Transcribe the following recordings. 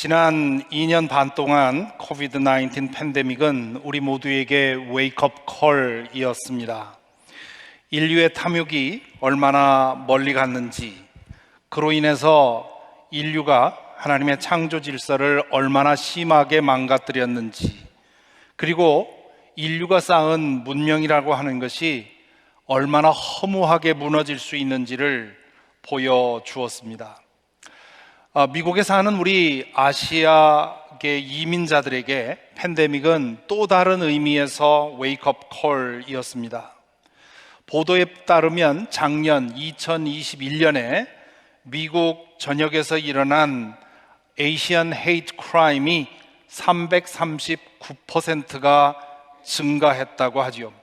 지난 2년 반 동안 코비드-19 팬데믹은 우리 모두에게 웨이크업 콜이었습니다. 인류의 탐욕이 얼마나 멀리 갔는지, 그로 인해서 인류가 하나님의 창조 질서를 얼마나 심하게 망가뜨렸는지, 그리고 인류가 쌓은 문명이라고 하는 것이 얼마나 허무하게 무너질 수 있는지를 보여주었습니다. 미국에 사는 우리 아시아계 이민자들에게 팬데믹은 또 다른 의미에서 웨이크업 콜이었습니다. 보도에 따르면 작년 2021년에 미국 전역에서 일어난 에이시안 헤이트 크라임이 339%가 증가했다고 하지요.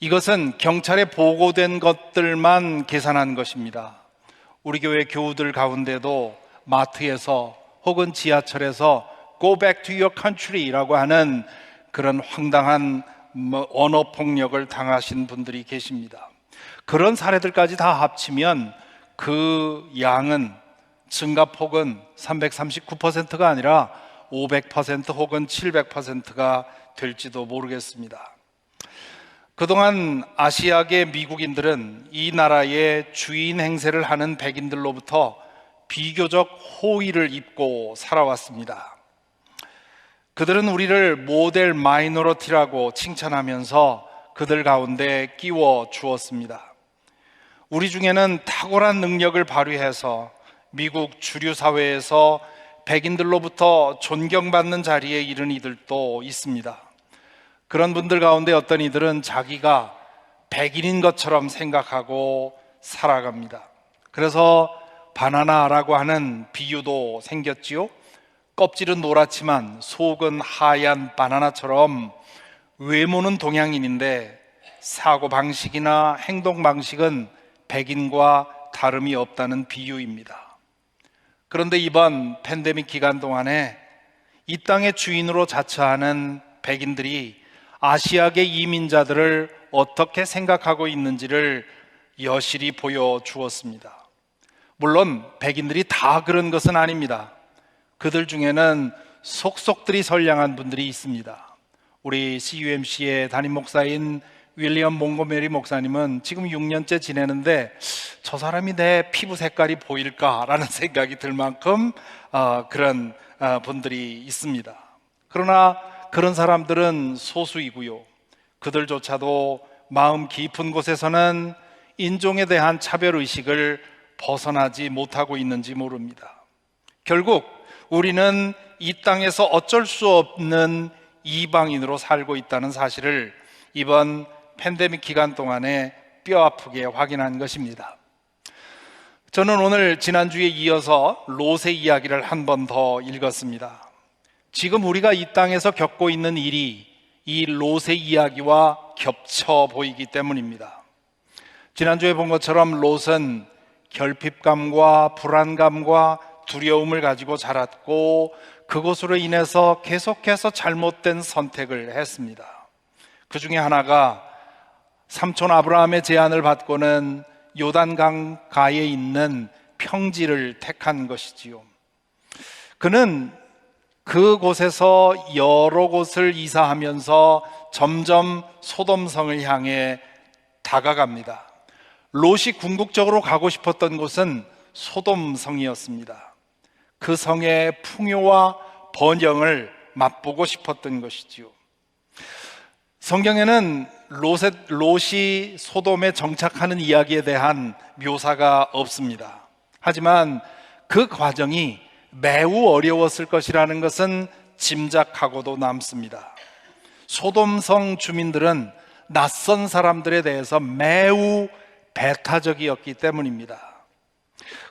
이것은 경찰에 보고된 것들만 계산한 것입니다. 우리 교회 교우들 가운데도 마트에서 혹은 지하철에서 Go back to your country라고 하는 그런 황당한 언어 폭력을 당하신 분들이 계십니다. 그런 사례들까지 다 합치면 그 양은, 증가폭은 339%가 아니라 500% 혹은 700%가 될지도 모르겠습니다. 그동안 아시아계 미국인들은 이 나라의 주인 행세를 하는 백인들로부터 비교적 호의를 입고 살아왔습니다. 그들은 우리를 모델 마이너리티라고 칭찬하면서 그들 가운데 끼워 주었습니다. 우리 중에는 탁월한 능력을 발휘해서 미국 주류 사회에서 백인들로부터 존경받는 자리에 이른 이들도 있습니다. 그런 분들 가운데 어떤 이들은 자기가 백인인 것처럼 생각하고 살아갑니다. 그래서 바나나라고 하는 비유도 생겼지요. 껍질은 노랗지만 속은 하얀 바나나처럼 외모는 동양인인데 사고방식이나 행동방식은 백인과 다름이 없다는 비유입니다. 그런데 이번 팬데믹 기간 동안에 이 땅의 주인으로 자처하는 백인들이 아시아계 이민자들을 어떻게 생각하고 있는지를 여실히 보여주었습니다. 물론 백인들이 다 그런 것은 아닙니다. 그들 중에는 속속들이 선량한 분들이 있습니다. 우리 CUMC의 담임 목사인 윌리엄 몽고메리 목사님은 지금 6년째 지내는데 저 사람이 내 피부 색깔이 보일까라는 생각이 들 만큼 그런 분들이 있습니다. 그러나 그런 사람들은 소수이고요. 그들조차도 마음 깊은 곳에서는 인종에 대한 차별의식을 벗어나지 못하고 있는지 모릅니다. 결국 우리는 이 땅에서 어쩔 수 없는 이방인으로 살고 있다는 사실을 이번 팬데믹 기간 동안에 뼈아프게 확인한 것입니다. 저는 오늘 지난주에 이어서 롯의 이야기를 한 번 더 읽었습니다. 지금 우리가 이 땅에서 겪고 있는 일이 이 롯의 이야기와 겹쳐 보이기 때문입니다. 지난주에 본 것처럼 롯은 결핍감과 불안감과 두려움을 가지고 자랐고 그것으로 인해서 계속해서 잘못된 선택을 했습니다. 그 중에 하나가 삼촌 아브라함의 제안을 받고는 요단강 가에 있는 평지를 택한 것이지요. 그는 그곳에서 여러 곳을 이사하면서 점점 소돔성을 향해 다가갑니다. 롯이 궁극적으로 가고 싶었던 곳은 소돔성이었습니다. 그 성의 풍요와 번영을 맛보고 싶었던 것이지요. 성경에는 롯이 소돔에 정착하는 이야기에 대한 묘사가 없습니다. 하지만 그 과정이 매우 어려웠을 것이라는 것은 짐작하고도 남습니다. 소돔성 주민들은 낯선 사람들에 대해서 매우 배타적이었기 때문입니다.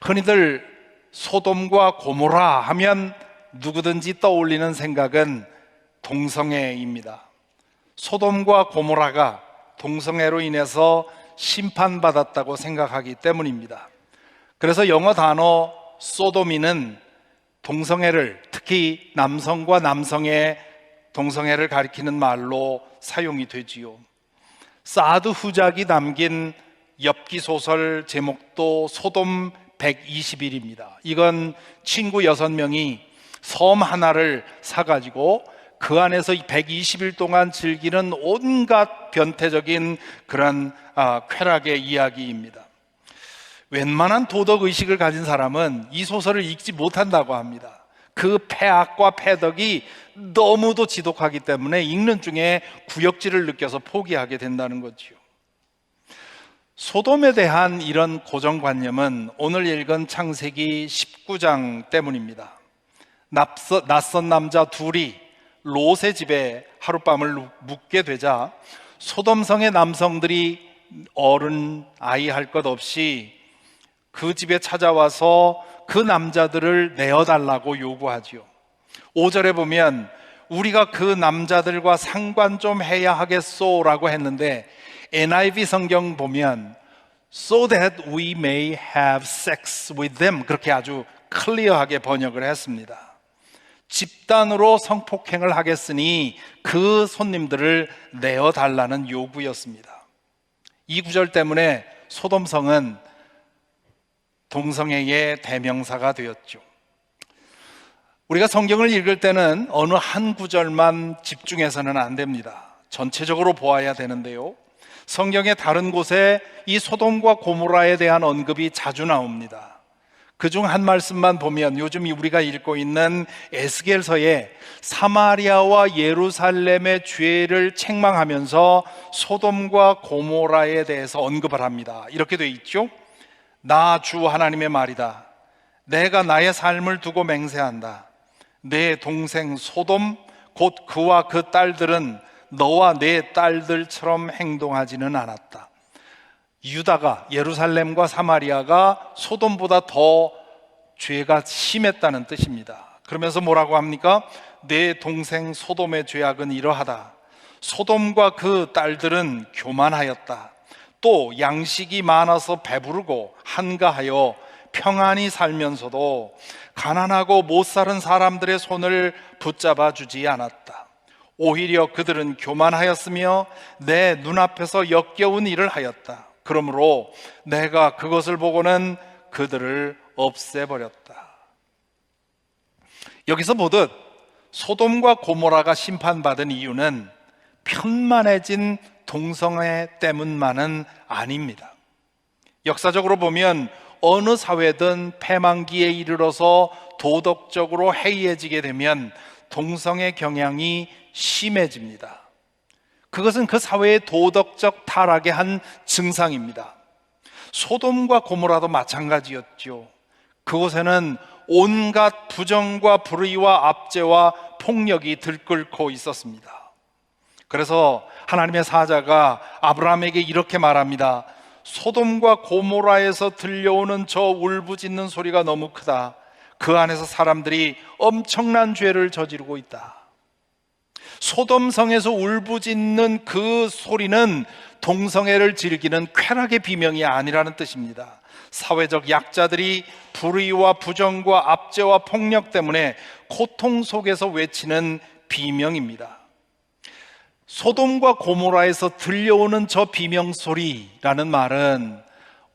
흔히들 소돔과 고모라 하면 누구든지 떠올리는 생각은 동성애입니다. 소돔과 고모라가 동성애로 인해서 심판받았다고 생각하기 때문입니다. 그래서 영어 단어 소돔이는 동성애를, 특히 남성과 남성의 동성애를 가리키는 말로 사용이 되지요. 사드 후작이 담긴 엽기 소설 제목도 소돔 120일입니다. 이건 친구 6명이 섬 하나를 사가지고 그 안에서 120일 동안 즐기는 온갖 변태적인 그런 쾌락의 이야기입니다. 웬만한 도덕의식을 가진 사람은 이 소설을 읽지 못한다고 합니다. 그 폐악과 폐덕이 너무도 지독하기 때문에 읽는 중에 구역질을 느껴서 포기하게 된다는 거지요. 소돔에 대한 이런 고정관념은 오늘 읽은 창세기 19장 때문입니다. 낯선 남자 둘이 롯의 집에 하룻밤을 묵게 되자 소돔성의 남성들이 어른 아이 할 것 없이 그 집에 찾아와서 그 남자들을 내어달라고 요구하지요. 5절에 보면 우리가 그 남자들과 상관 좀 해야 하겠소 라고 했는데 NIV 성경 보면 so that we may have sex with them 그렇게 아주 클리어하게 번역을 했습니다. 집단으로 성폭행을 하겠으니 그 손님들을 내어달라는 요구였습니다. 이 구절 때문에 소돔성은 동성애의 대명사가 되었죠. 우리가 성경을 읽을 때는 어느 한 구절만 집중해서는 안 됩니다. 전체적으로 보아야 되는데요, 성경의 다른 곳에 이 소돔과 고모라에 대한 언급이 자주 나옵니다. 그중 한 말씀만 보면 요즘 우리가 읽고 있는 에스겔서에 사마리아와 예루살렘의 죄를 책망하면서 소돔과 고모라에 대해서 언급을 합니다. 이렇게 돼 있죠. 나 주 하나님의 말이다. 내가 나의 삶을 두고 맹세한다. 내 동생 소돔 곧 그와 그 딸들은 너와 내 딸들처럼 행동하지는 않았다. 유다가, 예루살렘과 사마리아가 소돔보다 더 죄가 심했다는 뜻입니다. 그러면서 뭐라고 합니까? 내 동생 소돔의 죄악은 이러하다. 소돔과 그 딸들은 교만하였다. 또 양식이 많아서 배부르고 한가하여 평안히 살면서도 가난하고 못 사는 사람들의 손을 붙잡아 주지 않았다. 오히려 그들은 교만하였으며 내 눈앞에서 역겨운 일을 하였다. 그러므로 내가 그것을 보고는 그들을 없애버렸다. 여기서 보듯 소돔과 고모라가 심판받은 이유는 편만해진 동성애 때문만은 아닙니다. 역사적으로 보면 어느 사회든 패망기에 이르러서 도덕적으로 해이해지게 되면 동성애 경향이 심해집니다. 그것은 그 사회의 도덕적 타락의 한 증상입니다. 소돔과 고모라도 마찬가지였죠. 그곳에는 온갖 부정과 불의와 압제와 폭력이 들끓고 있었습니다. 그래서 하나님의 사자가 아브라함에게 이렇게 말합니다. 소돔과 고모라에서 들려오는 저 울부짖는 소리가 너무 크다. 그 안에서 사람들이 엄청난 죄를 저지르고 있다. 소돔성에서 울부짖는 그 소리는 동성애를 즐기는 쾌락의 비명이 아니라는 뜻입니다. 사회적 약자들이 불의와 부정과 압제와 폭력 때문에 고통 속에서 외치는 비명입니다. 소돔과 고모라에서 들려오는 저 비명소리라는 말은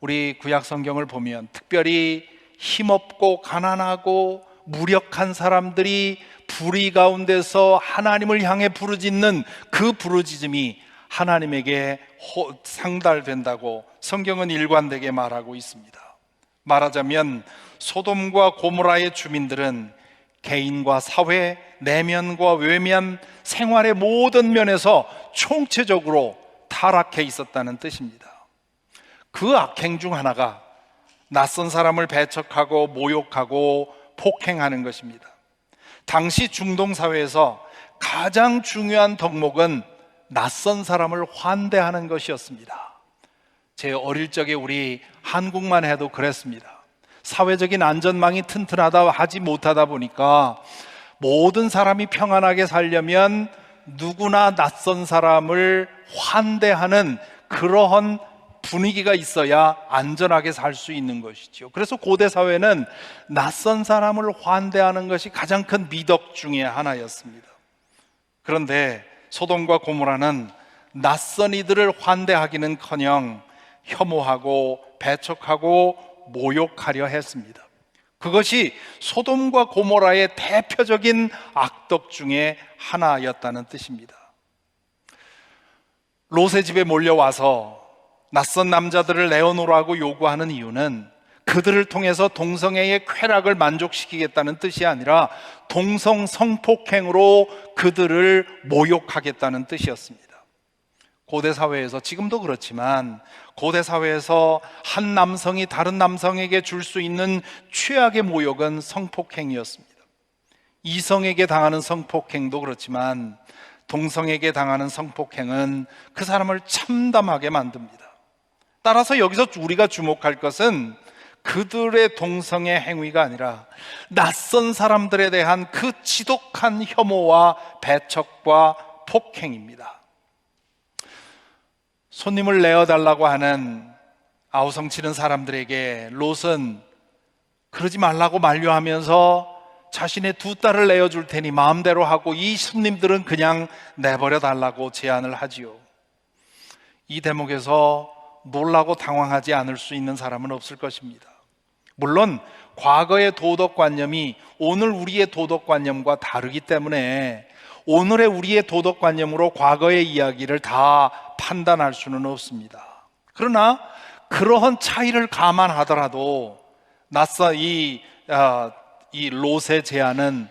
우리 구약 성경을 보면 특별히 힘없고 가난하고 무력한 사람들이 불의 가운데서 하나님을 향해 부르짖는 그 부르짖음이 하나님에게 상달된다고 성경은 일관되게 말하고 있습니다. 말하자면 소돔과 고모라의 주민들은 개인과 사회, 내면과 외면, 생활의 모든 면에서 총체적으로 타락해 있었다는 뜻입니다. 그 악행 중 하나가 낯선 사람을 배척하고 모욕하고 폭행하는 것입니다. 당시 중동 사회에서 가장 중요한 덕목은 낯선 사람을 환대하는 것이었습니다. 제 어릴 적에 우리 한국만 해도 그랬습니다. 사회적인 안전망이 튼튼하다 하지 못하다 보니까 모든 사람이 평안하게 살려면 누구나 낯선 사람을 환대하는 그러한 분위기가 있어야 안전하게 살 수 있는 것이죠. 그래서 고대 사회는 낯선 사람을 환대하는 것이 가장 큰 미덕 중에 하나였습니다. 그런데 소돔과 고모라는 낯선 이들을 환대하기는커녕 혐오하고 배척하고 모욕하려 했습니다. 그것이 소돔과 고모라의 대표적인 악덕 중에 하나였다는 뜻입니다. 롯의 집에 몰려와서 낯선 남자들을 내어놓으라고 요구하는 이유는 그들을 통해서 동성애의 쾌락을 만족시키겠다는 뜻이 아니라 동성 성폭행으로 그들을 모욕하겠다는 뜻이었습니다. 고대 사회에서, 지금도 그렇지만 고대 사회에서 한 남성이 다른 남성에게 줄 수 있는 최악의 모욕은 성폭행이었습니다. 이성에게 당하는 성폭행도 그렇지만 동성에게 당하는 성폭행은 그 사람을 참담하게 만듭니다. 따라서 여기서 우리가 주목할 것은 그들의 동성애 행위가 아니라 낯선 사람들에 대한 그 지독한 혐오와 배척과 폭행입니다. 손님을 내어달라고 하는 아우성치는 사람들에게 롯은 그러지 말라고 만류하면서 자신의 두 딸을 내어줄 테니 마음대로 하고 이 손님들은 그냥 내버려 달라고 제안을 하지요. 이 대목에서 놀라고 당황하지 않을 수 있는 사람은 없을 것입니다. 물론 과거의 도덕관념이 오늘 우리의 도덕관념과 다르기 때문에 오늘의 우리의 도덕관념으로 과거의 이야기를 다 판단할 수는 없습니다. 그러나 그러한 차이를 감안하더라도 낯선 이 롯의 제안은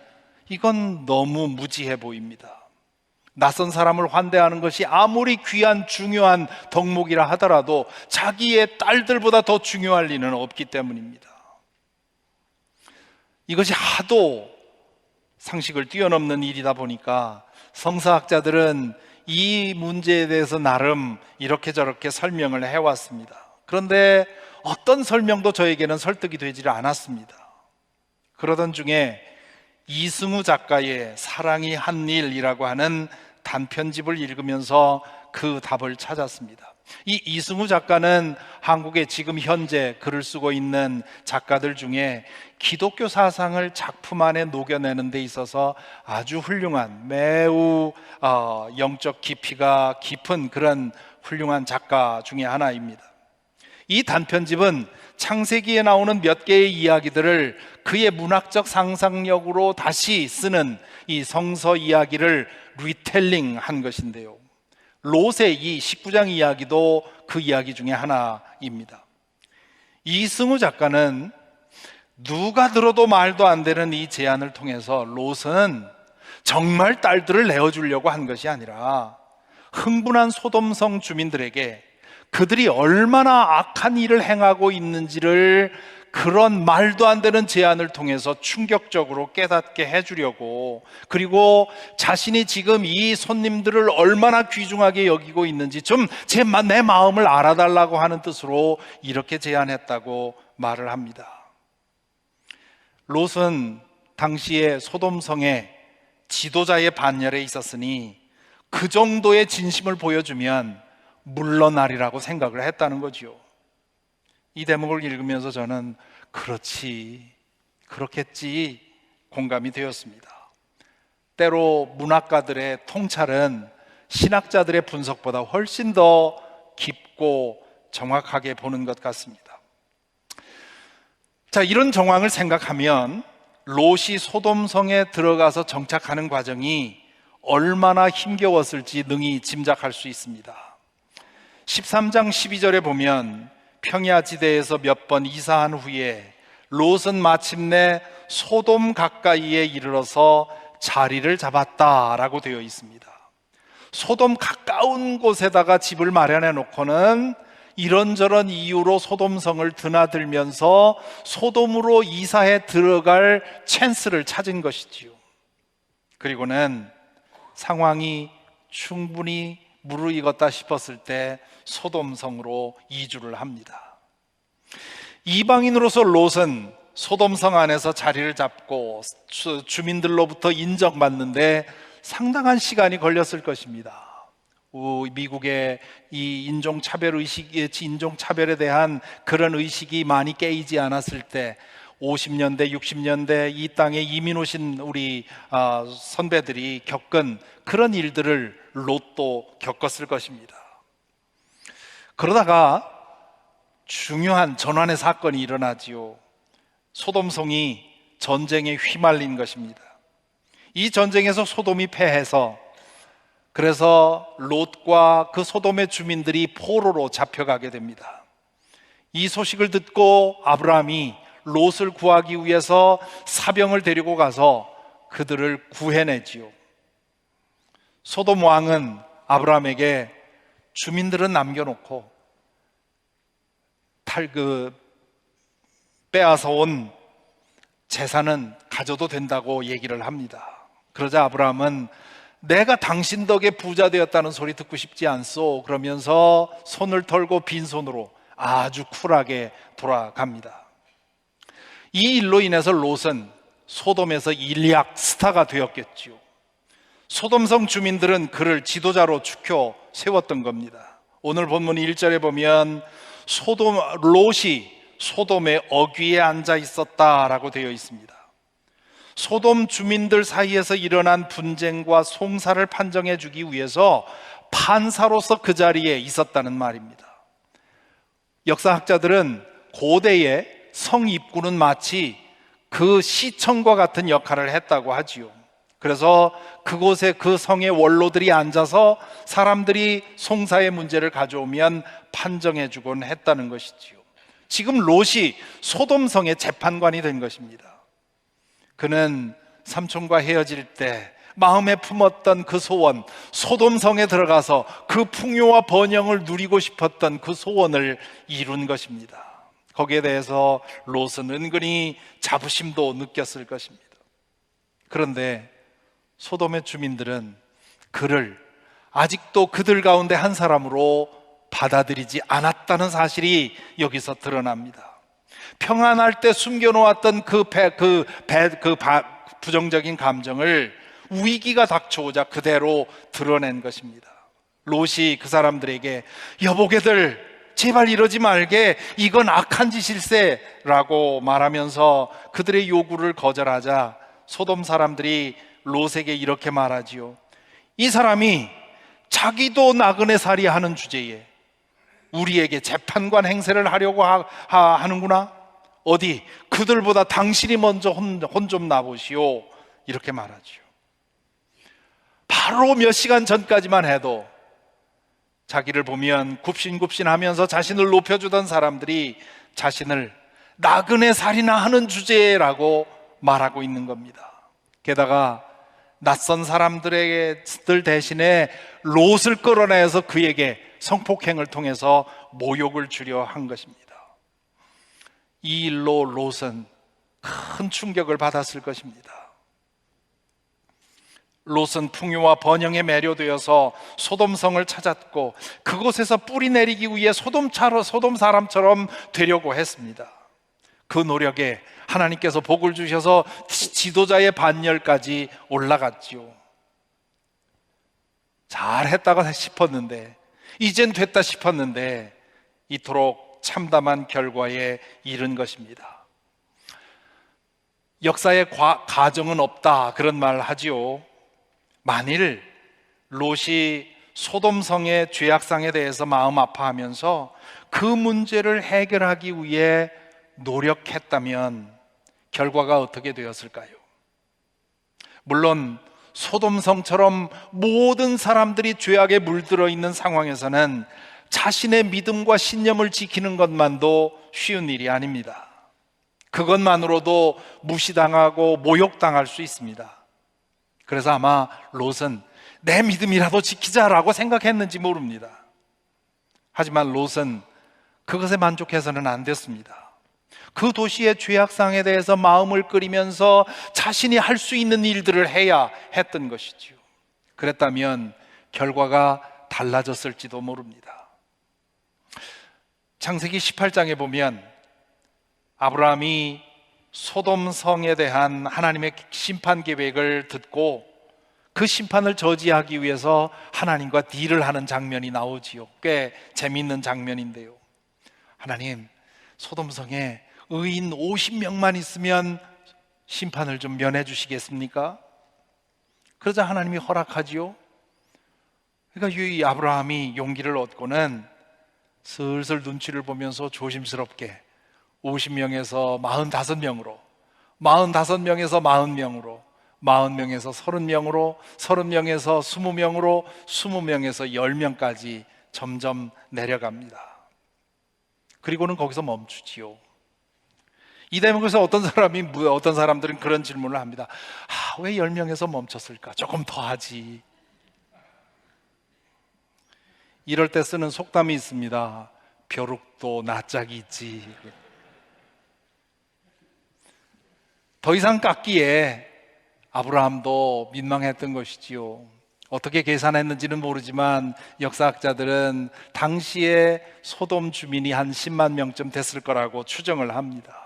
이건 너무 무지해 보입니다. 낯선 사람을 환대하는 것이 아무리 귀한 중요한 덕목이라 하더라도 자기의 딸들보다 더 중요할 리는 없기 때문입니다. 이것이 하도 상식을 뛰어넘는 일이다 보니까 성서학자들은 이 문제에 대해서 나름 이렇게 저렇게 설명을 해왔습니다. 그런데 어떤 설명도 저에게는 설득이 되지 않았습니다. 그러던 중에 이승우 작가의 사랑이 한 일이라고 하는 단편집을 읽으면서 그 답을 찾았습니다. 이 이승우 작가는 한국에 지금 현재 글을 쓰고 있는 작가들 중에 기독교 사상을 작품 안에 녹여내는 데 있어서 아주 훌륭한, 매우 영적 깊이가 깊은 그런 훌륭한 작가 중에 하나입니다. 이 단편집은 창세기에 나오는 몇 개의 이야기들을 그의 문학적 상상력으로 다시 쓰는 이 성서 이야기를 리텔링 한 것인데요, 롯의 이 19장 이야기도 그 이야기 중에 하나입니다. 이승우 작가는 누가 들어도 말도 안 되는 이 제안을 통해서 롯은 정말 딸들을 내어주려고 한 것이 아니라 흥분한 소돔성 주민들에게 그들이 얼마나 악한 일을 행하고 있는지를 그런 말도 안 되는 제안을 통해서 충격적으로 깨닫게 해주려고, 그리고 자신이 지금 이 손님들을 얼마나 귀중하게 여기고 있는지 좀 내 마음을 알아달라고 하는 뜻으로 이렇게 제안했다고 말을 합니다. 롯은 당시에 소돔성의 지도자의 반열에 있었으니 그 정도의 진심을 보여주면 물러나리라고 생각을 했다는 거지요. 이 대목을 읽으면서 저는 그렇겠지 공감이 되었습니다. 때로 문학가들의 통찰은 신학자들의 분석보다 훨씬 더 깊고 정확하게 보는 것 같습니다. 자, 이런 정황을 생각하면 롯이 소돔성에 들어가서 정착하는 과정이 얼마나 힘겨웠을지 능히 짐작할 수 있습니다. 13장 12절에 보면 평야지대에서 몇 번 이사한 후에 롯은 마침내 소돔 가까이에 이르러서 자리를 잡았다라고 되어 있습니다. 소돔 가까운 곳에다가 집을 마련해 놓고는 이런저런 이유로 소돔성을 드나들면서 소돔으로 이사해 들어갈 찬스를 찾은 것이지요. 그리고는 상황이 충분히 무르익었다 싶었을 때 소돔성으로 이주를 합니다. 이방인으로서 롯은 소돔성 안에서 자리를 잡고 주민들로부터 인정받는데 상당한 시간이 걸렸을 것입니다. 미국의 이 인종차별에 대한 그런 의식이 많이 깨이지 않았을 때 50년대, 60년대 이 땅에 이민 오신 우리 선배들이 겪은 그런 일들을 롯도 겪었을 것입니다. 그러다가 중요한 전환의 사건이 일어나지요. 소돔성이 전쟁에 휘말린 것입니다. 이 전쟁에서 소돔이 패해서 그래서 롯과 그 소돔의 주민들이 포로로 잡혀가게 됩니다. 이 소식을 듣고 아브라함이 롯을 구하기 위해서 사병을 데리고 가서 그들을 구해내지요. 소돔 왕은 아브라함에게 주민들은 남겨놓고 빼앗아 온 재산은 가져도 된다고 얘기를 합니다. 그러자 아브라함은 내가 당신 덕에 부자 되었다는 소리 듣고 싶지 않소. 그러면서 손을 털고 빈손으로 아주 쿨하게 돌아갑니다. 이 일로 인해서 롯은 소돔에서 일약 스타가 되었겠지요. 소돔성 주민들은 그를 지도자로 추켜 세웠던 겁니다. 오늘 본문 1절에 보면 롯이 소돔의 어귀에 앉아 있었다라고 되어 있습니다. 소돔 주민들 사이에서 일어난 분쟁과 송사를 판정해 주기 위해서 판사로서 그 자리에 있었다는 말입니다. 역사학자들은 고대의 성입구는 마치 그 시청과 같은 역할을 했다고 하지요. 그래서 그곳에 그 성의 원로들이 앉아서 사람들이 송사의 문제를 가져오면 판정해 주곤 했다는 것이지요. 지금 롯이 소돔성의 재판관이 된 것입니다. 그는 삼촌과 헤어질 때 마음에 품었던 그 소원, 소돔성에 들어가서 그 풍요와 번영을 누리고 싶었던 그 소원을 이룬 것입니다. 거기에 대해서 롯은 은근히 자부심도 느꼈을 것입니다. 그런데 소돔의 주민들은 그를 아직도 그들 가운데 한 사람으로 받아들이지 않았다는 사실이 여기서 드러납니다. 평안할 때 숨겨놓았던 부정적인 감정을 위기가 닥쳐오자 그대로 드러낸 것입니다. 롯이 그 사람들에게 여보게들 제발 이러지 말게, 이건 악한 짓일세라고 말하면서 그들의 요구를 거절하자 소돔 사람들이 롯에게 이렇게 말하지요. 이 사람이 자기도 나그네 살이 하는 주제에 우리에게 재판관 행세를 하려고 하는구나. 어디 그들보다 당신이 먼저 혼 좀 나보시오. 이렇게 말하지요. 바로 몇 시간 전까지만 해도 자기를 보면 굽신굽신하면서 자신을 높여주던 사람들이 자신을 나그네 살이나 하는 주제라고 말하고 있는 겁니다. 게다가 낯선 사람들 대신에 롯을 끌어내서 그에게 성폭행을 통해서 모욕을 주려 한 것입니다. 이 일로 롯은 큰 충격을 받았을 것입니다. 롯은 풍요와 번영에 매료되어서 소돔성을 찾았고 그곳에서 뿌리 내리기 위해 소돔 사람처럼 되려고 했습니다. 그 노력에 하나님께서 복을 주셔서 지도자의 반열까지 올라갔지요. 잘했다가 싶었는데, 이젠 됐다 싶었는데 이토록 참담한 결과에 이른 것입니다. 역사에 가정은 없다 그런 말 하지요. 만일 롯이 소돔성의 죄악상에 대해서 마음 아파하면서 그 문제를 해결하기 위해 노력했다면 결과가 어떻게 되었을까요? 물론 소돔성처럼 모든 사람들이 죄악에 물들어 있는 상황에서는 자신의 믿음과 신념을 지키는 것만도 쉬운 일이 아닙니다. 그것만으로도 무시당하고 모욕당할 수 있습니다. 그래서 아마 롯은 내 믿음이라도 지키자라고 생각했는지 모릅니다. 하지만 롯은 그것에 만족해서는 안 됐습니다. 그 도시의 죄악상에 대해서 마음을 끓이면서 자신이 할 수 있는 일들을 해야 했던 것이지요. 그랬다면 결과가 달라졌을지도 모릅니다. 창세기 18장에 보면 아브라함이 소돔성에 대한 하나님의 심판 계획을 듣고 그 심판을 저지하기 위해서 하나님과 딜을 하는 장면이 나오지요. 꽤 재미있는 장면인데요. 하나님, 소돔성에 의인 50명만 있으면 심판을 좀 면해 주시겠습니까? 그러자 하나님이 허락하지요. 그러니까 이 아브라함이 용기를 얻고는 슬슬 눈치를 보면서 조심스럽게 50명에서 45명으로, 45명에서 40명으로, 40명에서 30명으로, 30명에서 20명으로, 20명에서 10명까지 점점 내려갑니다. 그리고는 거기서 멈추지요. 이 대목에서 어떤 사람들은 그런 질문을 합니다. 왜 10명에서 멈췄을까? 조금 더 하지. 이럴 때 쓰는 속담이 있습니다. 벼룩도 낯짝이 있지. 더 이상 깎기에 아브라함도 민망했던 것이지요. 어떻게 계산했는지는 모르지만 역사학자들은 당시에 소돔 주민이 한 10만 명쯤 됐을 거라고 추정을 합니다.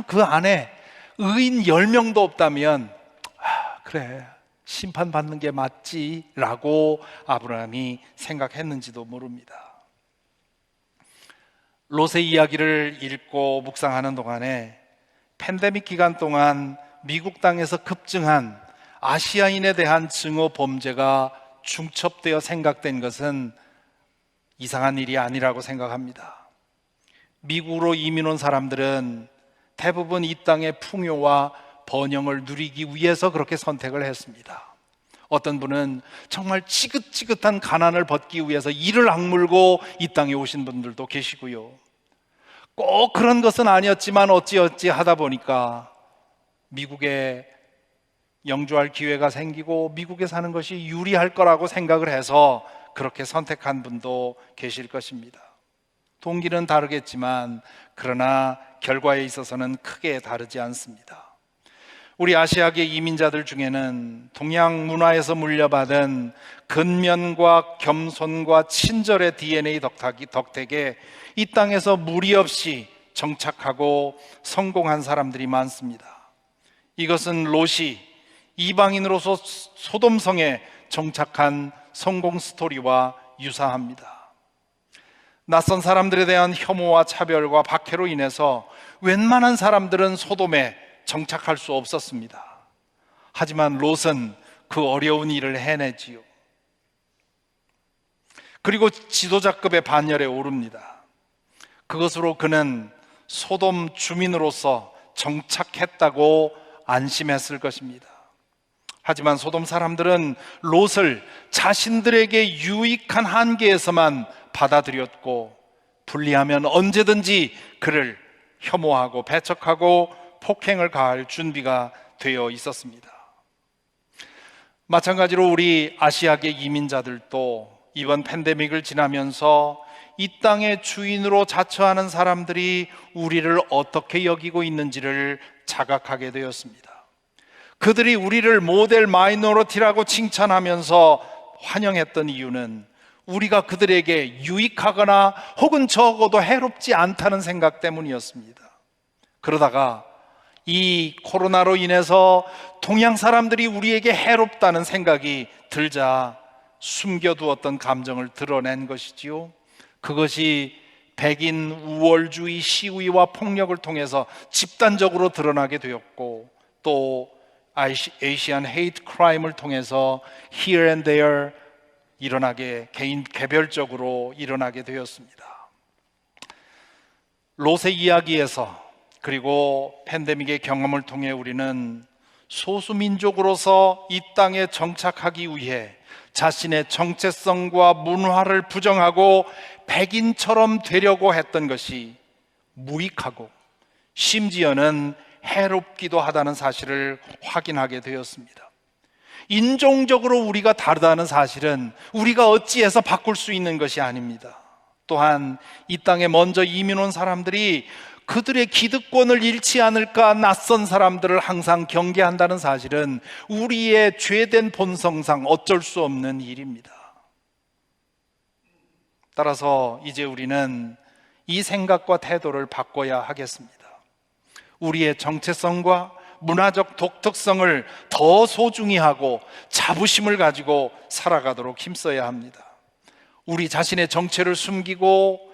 그 안에 의인 10명도 없다면 그래, 심판받는 게 맞지 라고 아브라함이 생각했는지도 모릅니다. 롯의 이야기를 읽고 묵상하는 동안에 팬데믹 기간 동안 미국 땅에서 급증한 아시아인에 대한 증오 범죄가 중첩되어 생각된 것은 이상한 일이 아니라고 생각합니다. 미국으로 이민 온 사람들은 대부분 이 땅의 풍요와 번영을 누리기 위해서 그렇게 선택을 했습니다. 어떤 분은 정말 지긋지긋한 가난을 벗기 위해서 이를 악물고 이 땅에 오신 분들도 계시고요. 꼭 그런 것은 아니었지만 어찌어찌 하다 보니까 미국에 영주할 기회가 생기고 미국에 사는 것이 유리할 거라고 생각을 해서 그렇게 선택한 분도 계실 것입니다. 동기는 다르겠지만 그러나 결과에 있어서는 크게 다르지 않습니다. 우리 아시아계 이민자들 중에는 동양 문화에서 물려받은 근면과 겸손과 친절의 DNA 덕택에 이 땅에서 무리 없이 정착하고 성공한 사람들이 많습니다. 이것은 롯이 이방인으로서 소돔성에 정착한 성공 스토리와 유사합니다. 낯선 사람들에 대한 혐오와 차별과 박해로 인해서 웬만한 사람들은 소돔에 정착할 수 없었습니다. 하지만 롯은 그 어려운 일을 해내지요. 그리고 지도자급의 반열에 오릅니다. 그것으로 그는 소돔 주민으로서 정착했다고 안심했을 것입니다. 하지만 소돔 사람들은 롯을 자신들에게 유익한 한계에서만 받아들였고 불리하면 언제든지 그를 혐오하고 배척하고 폭행을 가할 준비가 되어 있었습니다. 마찬가지로 우리 아시아계 이민자들도 이번 팬데믹을 지나면서 이 땅의 주인으로 자처하는 사람들이 우리를 어떻게 여기고 있는지를 자각하게 되었습니다. 그들이 우리를 모델 마이너리티라고 칭찬하면서 환영했던 이유는 우리가 그들에게 유익하거나 혹은 적어도 해롭지 않다는 생각 때문이었습니다. 그러다가 이 코로나로 인해서 동양 사람들이 우리에게 해롭다는 생각이 들자 숨겨두었던 감정을 드러낸 것이지요. 그것이 백인 우월주의 시위와 폭력을 통해서 집단적으로 드러나게 되었고 또 Asian hate crime을 통해서 here and there 개별적으로 일어나게 되었습니다. 롯의 이야기에서 그리고 팬데믹의 경험을 통해 우리는 소수민족으로서 이 땅에 정착하기 위해 자신의 정체성과 문화를 부정하고 백인처럼 되려고 했던 것이 무익하고 심지어는 해롭기도 하다는 사실을 확인하게 되었습니다. 인종적으로 우리가 다르다는 사실은 우리가 어찌해서 바꿀 수 있는 것이 아닙니다. 또한 이 땅에 먼저 이민 온 사람들이 그들의 기득권을 잃지 않을까 낯선 사람들을 항상 경계한다는 사실은 우리의 죄된 본성상 어쩔 수 없는 일입니다. 따라서 이제 우리는 이 생각과 태도를 바꿔야 하겠습니다. 우리의 정체성과 문화적 독특성을 더 소중히 하고 자부심을 가지고 살아가도록 힘써야 합니다. 우리 자신의 정체를 숨기고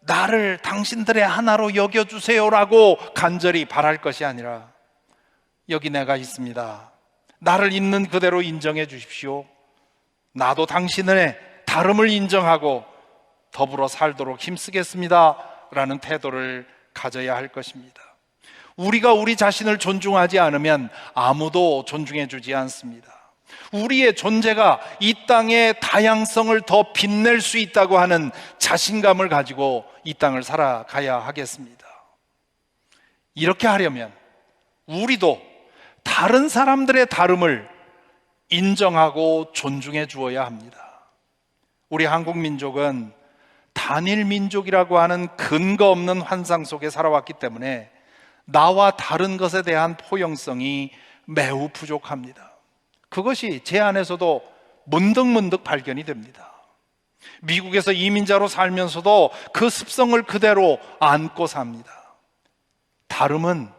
나를 당신들의 하나로 여겨주세요라고 간절히 바랄 것이 아니라 여기 내가 있습니다. 나를 있는 그대로 인정해 주십시오. 나도 당신의 다름을 인정하고 더불어 살도록 힘쓰겠습니다 라는 태도를 가져야 할 것입니다. 우리가 우리 자신을 존중하지 않으면 아무도 존중해 주지 않습니다. 우리의 존재가 이 땅의 다양성을 더 빛낼 수 있다고 하는 자신감을 가지고 이 땅을 살아가야 하겠습니다. 이렇게 하려면 우리도 다른 사람들의 다름을 인정하고 존중해 주어야 합니다. 우리 한국 민족은 단일 민족이라고 하는 근거 없는 환상 속에 살아왔기 때문에 나와 다른 것에 대한 포용성이 매우 부족합니다. 그것이 제 안에서도 문득문득 발견이 됩니다. 미국에서 이민자로 살면서도 그 습성을 그대로 안고 삽니다. 다름은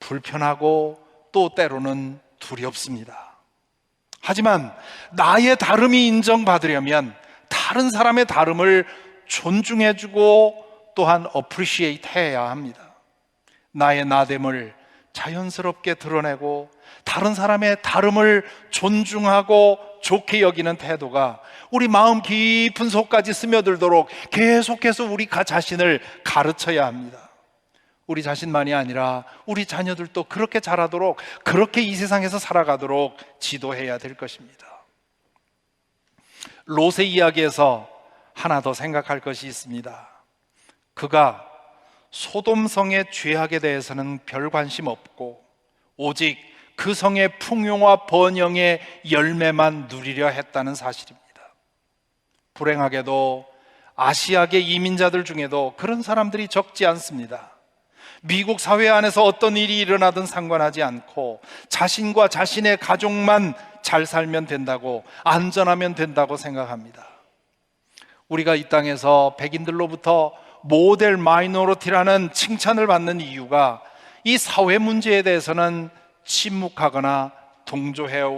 불편하고 또 때로는 두렵습니다. 하지만 나의 다름이 인정받으려면 다른 사람의 다름을 존중해주고 또한 appreciate 해야 합니다. 나의 나됨을 자연스럽게 드러내고 다른 사람의 다름을 존중하고 좋게 여기는 태도가 우리 마음 깊은 속까지 스며들도록 계속해서 우리 자신을 가르쳐야 합니다. 우리 자신만이 아니라 우리 자녀들도 그렇게 자라도록, 그렇게 이 세상에서 살아가도록 지도해야 될 것입니다. 롯의 이야기에서 하나 더 생각할 것이 있습니다. 그가 소돔성의 죄악에 대해서는 별 관심 없고 오직 그 성의 풍요와 번영의 열매만 누리려 했다는 사실입니다. 불행하게도 아시아계 이민자들 중에도 그런 사람들이 적지 않습니다. 미국 사회 안에서 어떤 일이 일어나든 상관하지 않고 자신과 자신의 가족만 잘 살면 된다고, 안전하면 된다고 생각합니다. 우리가 이 땅에서 백인들로부터 모델 마이너리티라는 칭찬을 받는 이유가 이 사회 문제에 대해서는 침묵하거나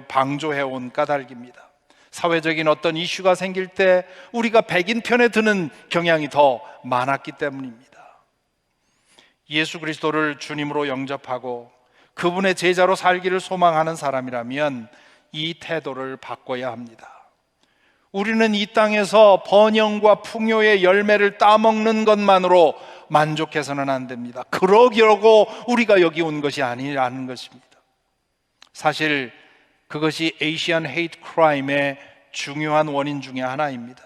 방조해온 까닭입니다. 사회적인 어떤 이슈가 생길 때 우리가 백인 편에 드는 경향이 더 많았기 때문입니다. 예수 그리스도를 주님으로 영접하고 그분의 제자로 살기를 소망하는 사람이라면 이 태도를 바꿔야 합니다. 우리는 이 땅에서 번영과 풍요의 열매를 따먹는 것만으로 만족해서는 안 됩니다. 그러려고 우리가 여기 온 것이 아니라는 것입니다. 사실 그것이 에이시안 헤이트 크라임의 중요한 원인 중에 하나입니다.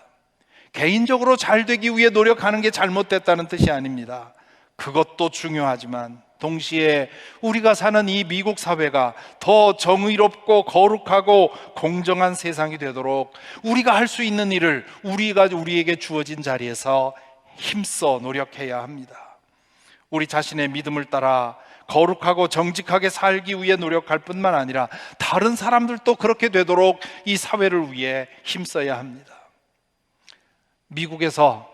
개인적으로 잘 되기 위해 노력하는 게 잘못됐다는 뜻이 아닙니다. 그것도 중요하지만 동시에 우리가 사는 이 미국 사회가 더 정의롭고 거룩하고 공정한 세상이 되도록 우리가 할 수 있는 일을 우리에게 주어진 자리에서 힘써 노력해야 합니다. 우리 자신의 믿음을 따라 거룩하고 정직하게 살기 위해 노력할 뿐만 아니라 다른 사람들도 그렇게 되도록 이 사회를 위해 힘써야 합니다. 미국에서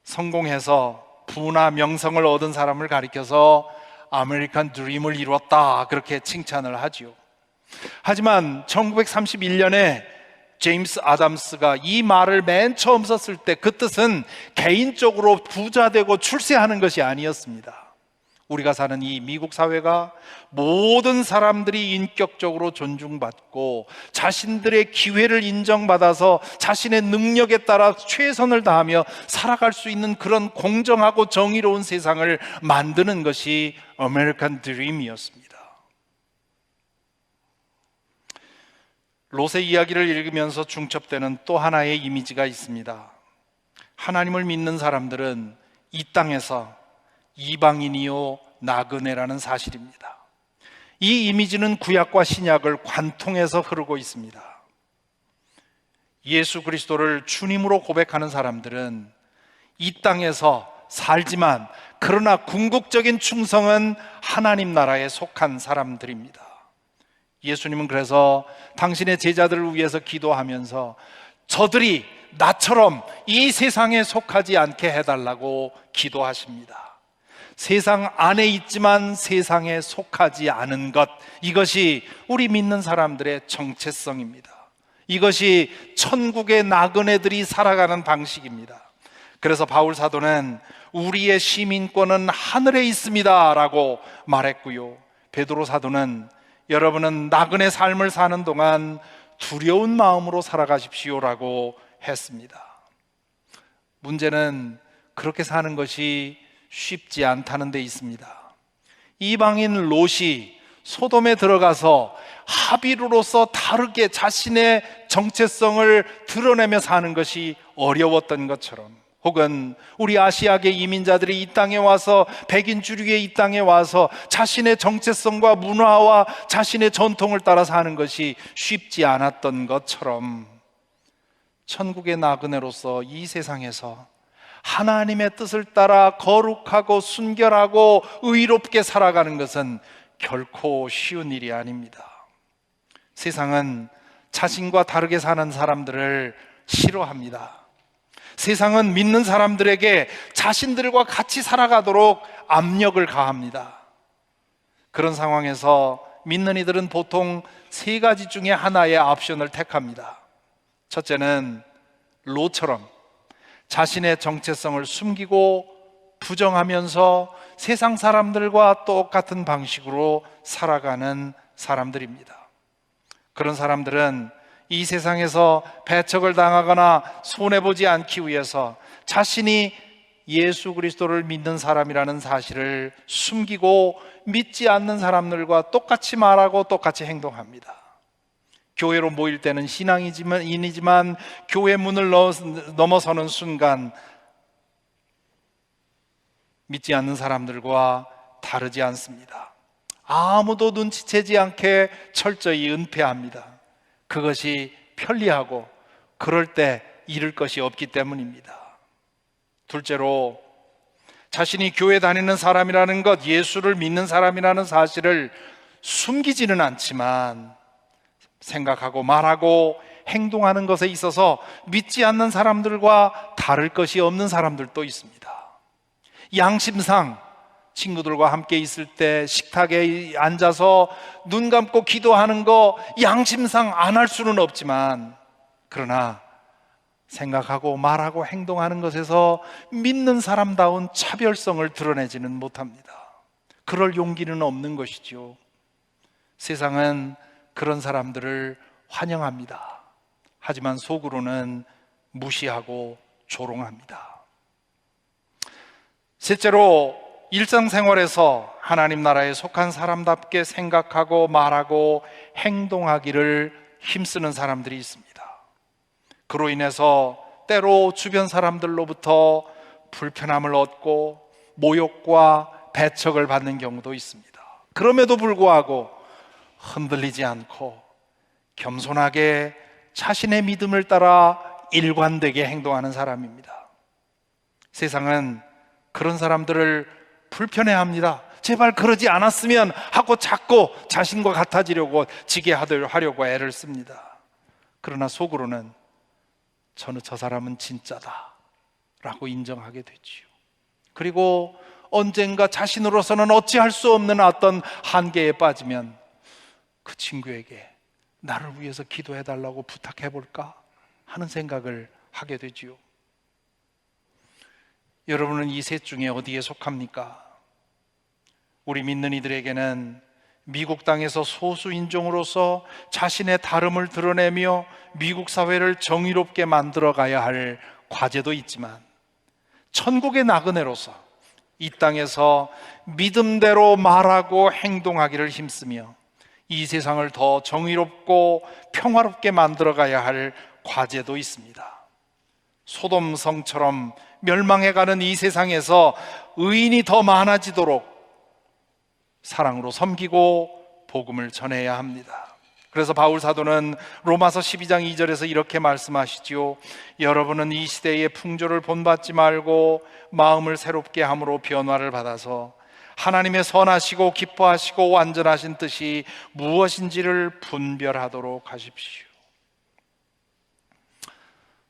성공해서 부나 명성을 얻은 사람을 가리켜서 아메리칸 드림을 이뤘다 그렇게 칭찬을 하죠. 하지만 1931년에 제임스 아담스가 이 말을 맨 처음 썼을 때 그 뜻은 개인적으로 부자 되고 출세하는 것이 아니었습니다. 우리가 사는 이 미국 사회가 모든 사람들이 인격적으로 존중받고 자신들의 기회를 인정받아서 자신의 능력에 따라 최선을 다하며 살아갈 수 있는 그런 공정하고 정의로운 세상을 만드는 것이 아메리칸 드림이었습니다. 롯의 이야기를 읽으면서 중첩되는 또 하나의 이미지가 있습니다. 하나님을 믿는 사람들은 이 땅에서 이방인이요 나그네라는 사실입니다. 이 이미지는 구약과 신약을 관통해서 흐르고 있습니다. 예수 그리스도를 주님으로 고백하는 사람들은 이 땅에서 살지만 그러나 궁극적인 충성은 하나님 나라에 속한 사람들입니다. 예수님은 그래서 당신의 제자들을 위해서 기도하면서 저들이 나처럼 이 세상에 속하지 않게 해달라고 기도하십니다. 세상 안에 있지만 세상에 속하지 않은 것, 이것이 우리 믿는 사람들의 정체성입니다. 이것이 천국의 나그네들이 살아가는 방식입니다. 그래서 바울 사도는 우리의 시민권은 하늘에 있습니다 라고 말했고요, 베드로 사도는 여러분은 나그네 삶을 사는 동안 두려운 마음으로 살아가십시오 라고 했습니다. 문제는 그렇게 사는 것이 쉽지 않다는 데 있습니다. 이방인 롯이 소돔에 들어가서 하비루로서 다르게 자신의 정체성을 드러내며 사는 것이 어려웠던 것처럼, 혹은 우리 아시아계 이민자들이 이 땅에 와서 백인 주류의 이 땅에 와서 자신의 정체성과 문화와 자신의 전통을 따라 사는 것이 쉽지 않았던 것처럼, 천국의 나그네로서 이 세상에서 하나님의 뜻을 따라 거룩하고 순결하고 의롭게 살아가는 것은 결코 쉬운 일이 아닙니다. 세상은 자신과 다르게 사는 사람들을 싫어합니다. 세상은 믿는 사람들에게 자신들과 같이 살아가도록 압력을 가합니다. 그런 상황에서 믿는 이들은 보통 세 가지 중에 하나의 옵션을 택합니다. 첫째는 롯처럼 자신의 정체성을 숨기고 부정하면서 세상 사람들과 똑같은 방식으로 살아가는 사람들입니다. 그런 사람들은 이 세상에서 배척을 당하거나 손해보지 않기 위해서 자신이 예수 그리스도를 믿는 사람이라는 사실을 숨기고 믿지 않는 사람들과 똑같이 말하고 똑같이 행동합니다. 교회로 모일 때는 신앙인이지만 교회 문을 넘어서는 순간 믿지 않는 사람들과 다르지 않습니다. 아무도 눈치채지 않게 철저히 은폐합니다. 그것이 편리하고 그럴 때 잃을 것이 없기 때문입니다. 둘째로, 자신이 교회 다니는 사람이라는 것, 예수를 믿는 사람이라는 사실을 숨기지는 않지만 생각하고 말하고 행동하는 것에 있어서 믿지 않는 사람들과 다를 것이 없는 사람들도 있습니다. 양심상 친구들과 함께 있을 때 식탁에 앉아서 눈 감고 기도하는 거 양심상 안 할 수는 없지만, 그러나 생각하고 말하고 행동하는 것에서 믿는 사람다운 차별성을 드러내지는 못합니다. 그럴 용기는 없는 것이죠. 세상은 그런 사람들을 환영합니다. 하지만 속으로는 무시하고 조롱합니다. 셋째로, 일상생활에서 하나님 나라에 속한 사람답게 생각하고 말하고 행동하기를 힘쓰는 사람들이 있습니다. 그로 인해서 때로 주변 사람들로부터 불편함을 얻고 모욕과 배척을 받는 경우도 있습니다. 그럼에도 불구하고 흔들리지 않고 겸손하게 자신의 믿음을 따라 일관되게 행동하는 사람입니다. 세상은 그런 사람들을 불편해합니다. 제발 그러지 않았으면 하고 자꾸 자신과 같아지려고 지게 하려고 애를 씁니다. 그러나 속으로는 저 사람은 진짜다 라고 인정하게 되지요. 그리고 언젠가 자신으로서는 어찌할 수 없는 어떤 한계에 빠지면 그 친구에게 나를 위해서 기도해달라고 부탁해볼까 하는 생각을 하게 되지요. 여러분은 이 셋 중에 어디에 속합니까? 우리 믿는 이들에게는 미국 땅에서 소수 인종으로서 자신의 다름을 드러내며 미국 사회를 정의롭게 만들어 가야 할 과제도 있지만, 천국의 나그네로서 이 땅에서 믿음대로 말하고 행동하기를 힘쓰며 이 세상을 더 정의롭고 평화롭게 만들어 가야 할 과제도 있습니다. 소돔 성처럼 멸망해가는 이 세상에서 의인이 더 많아지도록 사랑으로 섬기고 복음을 전해야 합니다. 그래서 바울 사도는 로마서 12장 2절에서 이렇게 말씀하시지요. 여러분은 이 시대의 풍조를 본받지 말고 마음을 새롭게 함으로 변화를 받아서 하나님의 선하시고 기뻐하시고 완전하신 뜻이 무엇인지를 분별하도록 하십시오.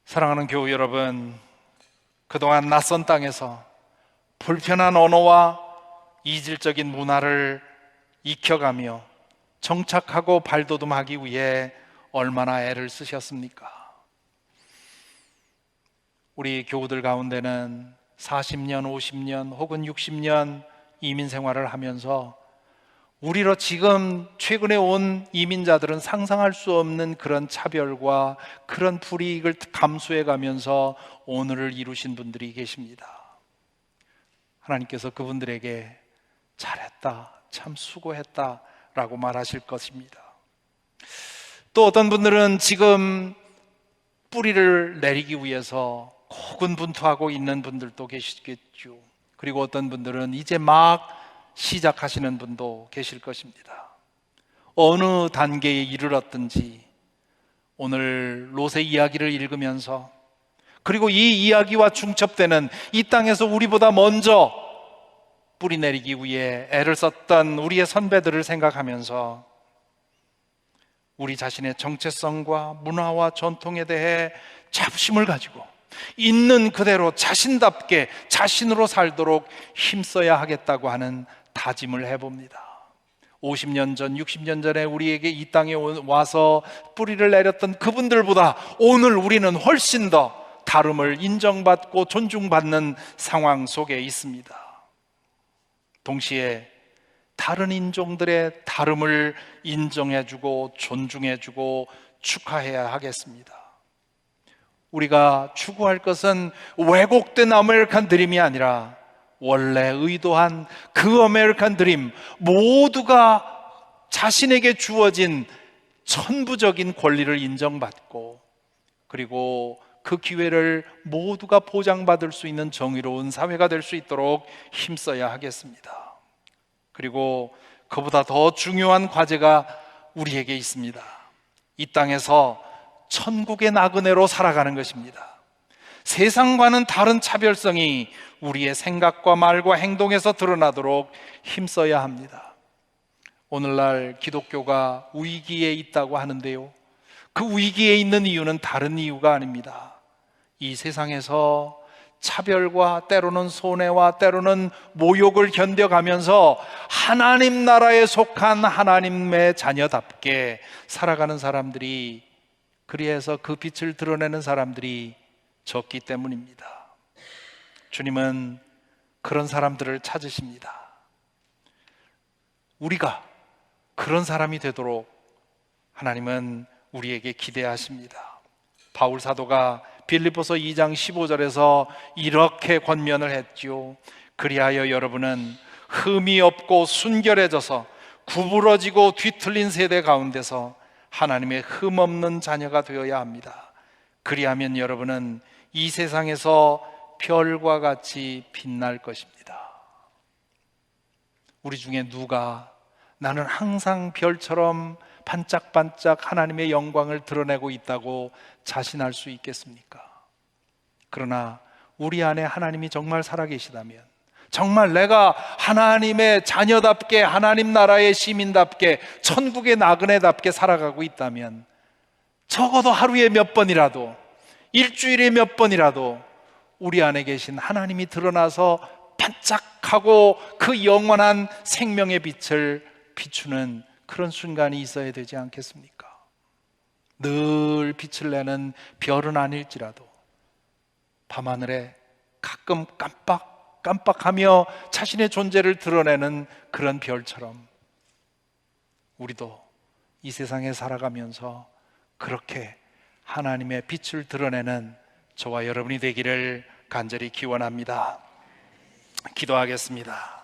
사랑하는 교우 여러분, 그동안 낯선 땅에서 불편한 언어와 이질적인 문화를 익혀가며 정착하고 발돋움하기 위해 얼마나 애를 쓰셨습니까? 우리 교우들 가운데는 40년, 50년 혹은 60년 이민 생활을 하면서 우리로 지금 최근에 온 이민자들은 상상할 수 없는 그런 차별과 그런 불이익을 감수해 가면서 오늘을 이루신 분들이 계십니다. 하나님께서 그분들에게 잘했다, 참 수고했다 라고 말하실 것입니다. 또 어떤 분들은 지금 뿌리를 내리기 위해서 고군분투하고 있는 분들도 계시겠죠. 그리고 어떤 분들은 이제 막 시작하시는 분도 계실 것입니다. 어느 단계에 이르렀든지 오늘 롯의 이야기를 읽으면서, 그리고 이 이야기와 중첩되는 이 땅에서 우리보다 먼저 뿌리 내리기 위해 애를 썼던 우리의 선배들을 생각하면서 우리 자신의 정체성과 문화와 전통에 대해 자부심을 가지고 있는 그대로 자신답게 자신으로 살도록 힘써야 하겠다고 하는 다짐을 해봅니다. 50년 전, 60년 전에 우리에게 이 땅에 와서 뿌리를 내렸던 그분들보다 오늘 우리는 훨씬 더 다름을 인정받고 존중받는 상황 속에 있습니다. 동시에 다른 인종들의 다름을 인정해주고 존중해주고 축하해야 하겠습니다. 우리가 추구할 것은 왜곡된 아메리칸 드림이 아니라 원래 의도한 그 아메리칸 드림, 모두가 자신에게 주어진 천부적인 권리를 인정받고, 그리고 그 기회를 모두가 보장받을 수 있는 정의로운 사회가 될 수 있도록 힘써야 하겠습니다. 그리고 그보다 더 중요한 과제가 우리에게 있습니다. 이 땅에서 천국의 나그네로 살아가는 것입니다. 세상과는 다른 차별성이 우리의 생각과 말과 행동에서 드러나도록 힘써야 합니다. 오늘날 기독교가 위기에 있다고 하는데요, 그 위기에 있는 이유는 다른 이유가 아닙니다. 이 세상에서 차별과 때로는 손해와 때로는 모욕을 견뎌가면서 하나님 나라에 속한 하나님의 자녀답게 살아가는 사람들이, 그리해서 그 빛을 드러내는 사람들이 적기 때문입니다. 주님은 그런 사람들을 찾으십니다. 우리가 그런 사람이 되도록 하나님은 우리에게 기대하십니다. 바울 사도가 빌립보서 2장 15절에서 이렇게 권면을 했지요. 그리하여 여러분은 흠이 없고 순결해져서 구부러지고 뒤틀린 세대 가운데서 하나님의 흠 없는 자녀가 되어야 합니다. 그리하면 여러분은 이 세상에서 별과 같이 빛날 것입니다. 우리 중에 누가 나는 항상 별처럼 반짝반짝 하나님의 영광을 드러내고 있다고 자신할 수 있겠습니까? 그러나 우리 안에 하나님이 정말 살아계시다면, 정말 내가 하나님의 자녀답게, 하나님 나라의 시민답게, 천국의 나그네답게 살아가고 있다면 적어도 하루에 몇 번이라도, 일주일에 몇 번이라도 우리 안에 계신 하나님이 드러나서 반짝하고 그 영원한 생명의 빛을 비추는 그런 순간이 있어야 되지 않겠습니까? 늘 빛을 내는 별은 아닐지라도 밤하늘에 가끔 깜빡하며 자신의 존재를 드러내는 그런 별처럼 우리도 이 세상에 살아가면서 그렇게 하나님의 빛을 드러내는 저와 여러분이 되기를 간절히 기원합니다. 기도하겠습니다.